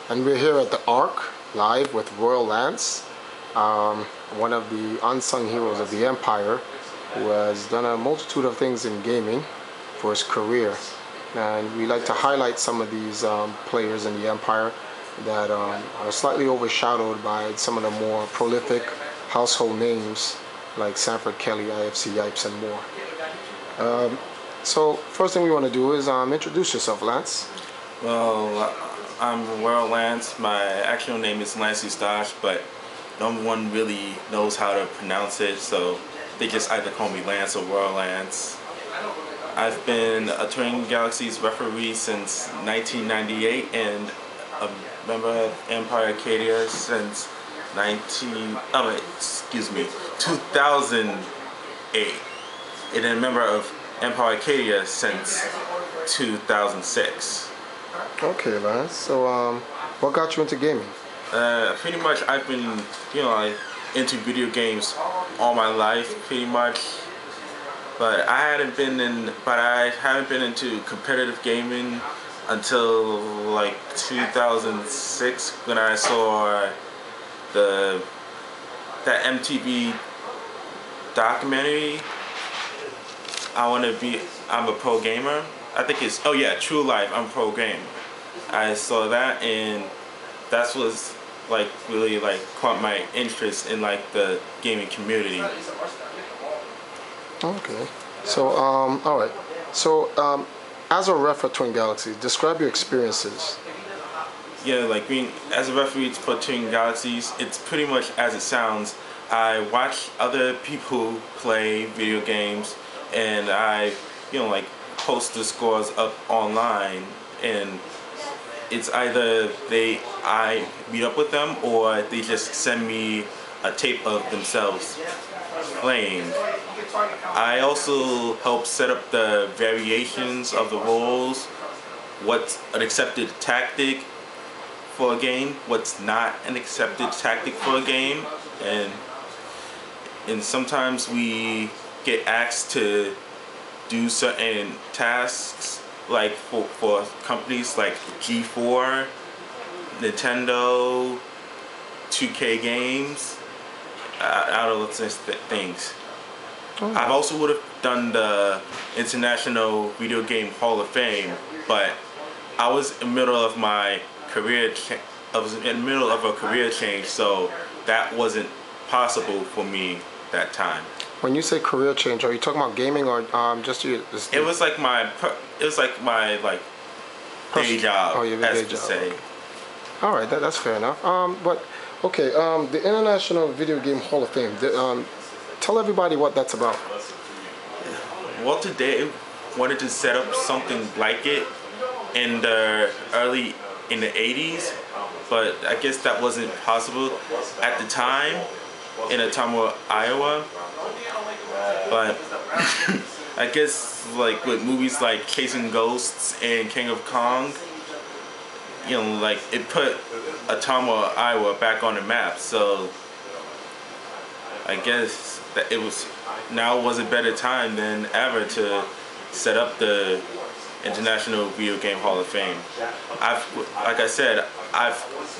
And we're here at the Ark live with Royal Lance, one of the unsung heroes of the Empire, who has done a multitude of things in gaming for his career. And we like to highlight some of these players in the Empire that are slightly overshadowed by some of the more prolific household names like Sanford Kelly, IFC Yipes, and more. So first thing we want to do is introduce yourself, Lance. Well, I'm Royal Lance. My actual name is Lance Eustache, but no one really knows how to pronounce it, so they just either call me Lance or Royal Lance. I've been a Twin Galaxies referee since 1998 and a member of Empire Arcadia since 2008, and a member of Empire Arcadia since 2006. Okay, Lance. So, what got you into gaming? Pretty much, I've been, into video games all my life, pretty much. But I haven't been into competitive gaming until like 2006 when I saw that MTV documentary. I'm a pro gamer. I think it's, True Life, I'm pro game. I saw that, and that was like really like caught my interest in like the gaming community. Okay. So, all right. So, as a ref for Twin Galaxies, describe your experiences. Yeah, like being as a referee for Twin Galaxies, it's pretty much as it sounds. I watch other people play video games, and I, post the scores up online, and it's either I meet up with them or they just send me a tape of themselves playing. I also help set up the variations of the roles, what's an accepted tactic for a game, what's not an accepted tactic for a game, and sometimes we get asked to do certain tasks like for companies like G4, Nintendo, 2K Games, out of those things. Oh. I've also would have done the International Video Game Hall of Fame, but I was in the middle of my career. I was in the middle of a career change, so that wasn't possible for me that time. When you say career change, are you talking about gaming or just you? It was like my day job, oh, your day job. Say. All right, that's fair enough. But okay, the International Video Game Hall of Fame. Tell everybody what that's about. Well, today wanted to set up something like it in the 80s, but I guess that wasn't possible at the time in Ottumwa, Iowa. But I guess like with movies like Chasing Ghosts and King of Kong, it put Ottumwa, Iowa back on the map. So I guess that now was a better time than ever to set up the International Video Game Hall of Fame. I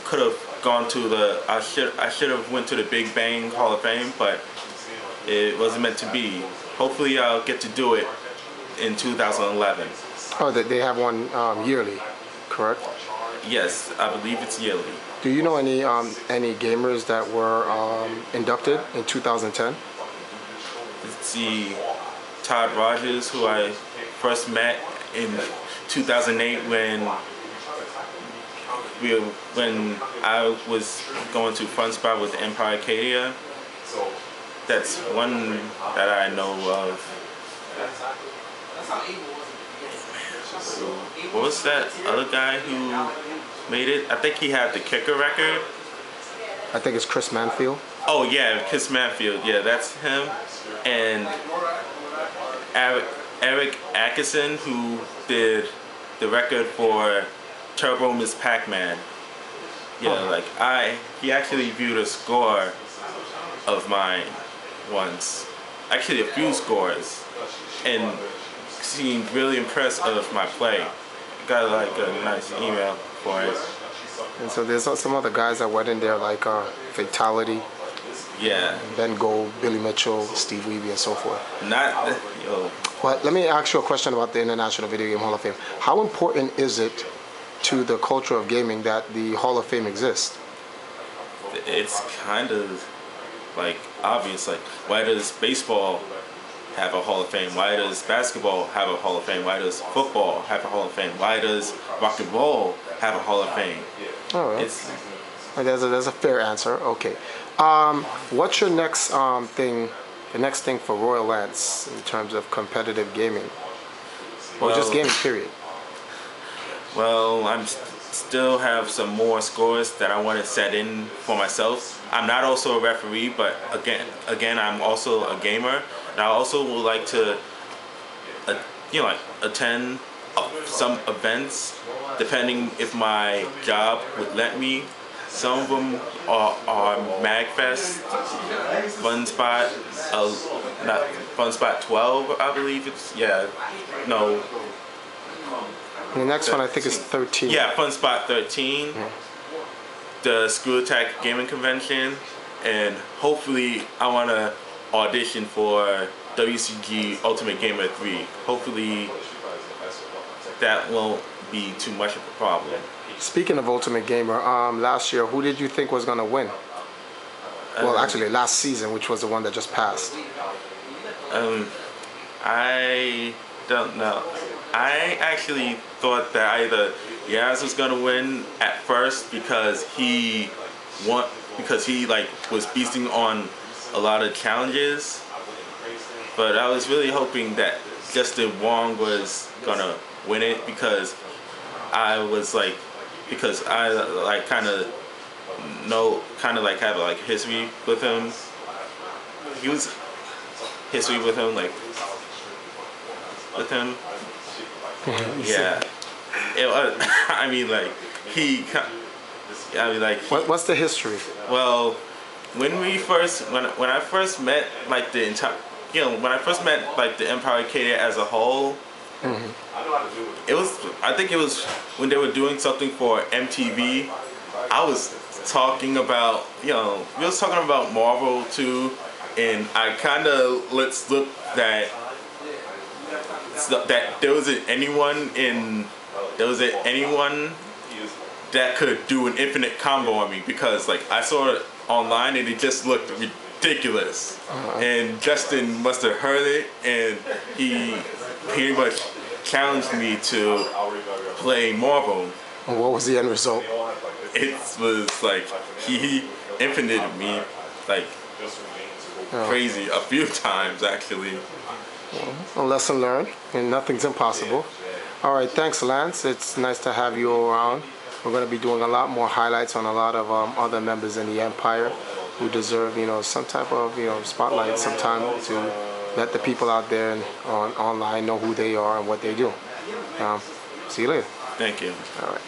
could have gone to I should have went to the Big Bang Hall of Fame, but it wasn't meant to be. Hopefully I'll get to do it in 2011. Oh, they have one yearly, correct? Yes, I believe it's yearly. Do you know any gamers that were inducted in 2010? Let's see, Todd Rogers, who I first met in 2008 when I was going to Fun Spot with Empire Arcadia. That's one that I know of. What was that other guy who made it? I think he had the kicker record. I think it's Chris Manfield. Oh yeah, Chris Manfield. Yeah, that's him. And Eric Atkinson, who did the record for Turbo Miss Pac-Man. Yeah, he actually viewed a score of mine once. Actually, a few scores, and seemed really impressed of my play. Got like a nice email for it. And so there's some other guys that went in there like Fatality, Yeah. Ben Gold, Billy Mitchell, Steve Weeby, and so forth. Not yo. But let me ask you a question about the International Video Game Hall of Fame. How important is it to the culture of gaming that the Hall of Fame exists? It's kind of like obvious. Like, why does baseball have a Hall of Fame? Why does basketball have a Hall of Fame? Why does football have a Hall of Fame? Why does rock and roll have a Hall of Fame? All right. It's There's a fair answer. Okay. What's your next thing? The next thing for Royal Lance in terms of competitive gaming, or just gaming period? well, still have some more scores that I want to set in for myself. I'm not also a referee, but again, I'm also a gamer, and I also would like to, like attend some events, depending if my job would let me. Some of them are MagFest, FunSpot, not FunSpot 12, I believe it's, no. And the next one I think is 13. Yeah, FunSpot 13, the Screw Attack Gaming Convention, and hopefully I want to audition for WCG Ultimate Gamer 3. Hopefully that won't be too much of a problem. Speaking of Ultimate Gamer, last year, who did you think was going to win? Well, actually, last season, which was the one that just passed. I don't know. I actually thought that either Yaz was going to win at first because he was beasting on a lot of challenges. But I was really hoping that Justin Wong was going to win it because I have history with him. He was history with him, yeah. What's the history? Well, when I first met the Empire Arcade as a whole, I think it was when they were doing something for MTV. I was talking about, we was talking about Marvel too, and I kind of looked that there wasn't anyone that could do an infinite combo on me, because I saw it online and it just looked ridiculous. And Justin must have heard it, and he pretty much challenged me to play Marvel. And what was the end result? It was he infinited me crazy a few times actually. A lesson learned, and nothing's impossible. All right, thanks, Lance. It's nice to have you around. We're going to be doing a lot more highlights on a lot of other members in the Empire who deserve, some type of, spotlight sometime to let the people out there online know who they are and what they do. See you later. Thank you. All right.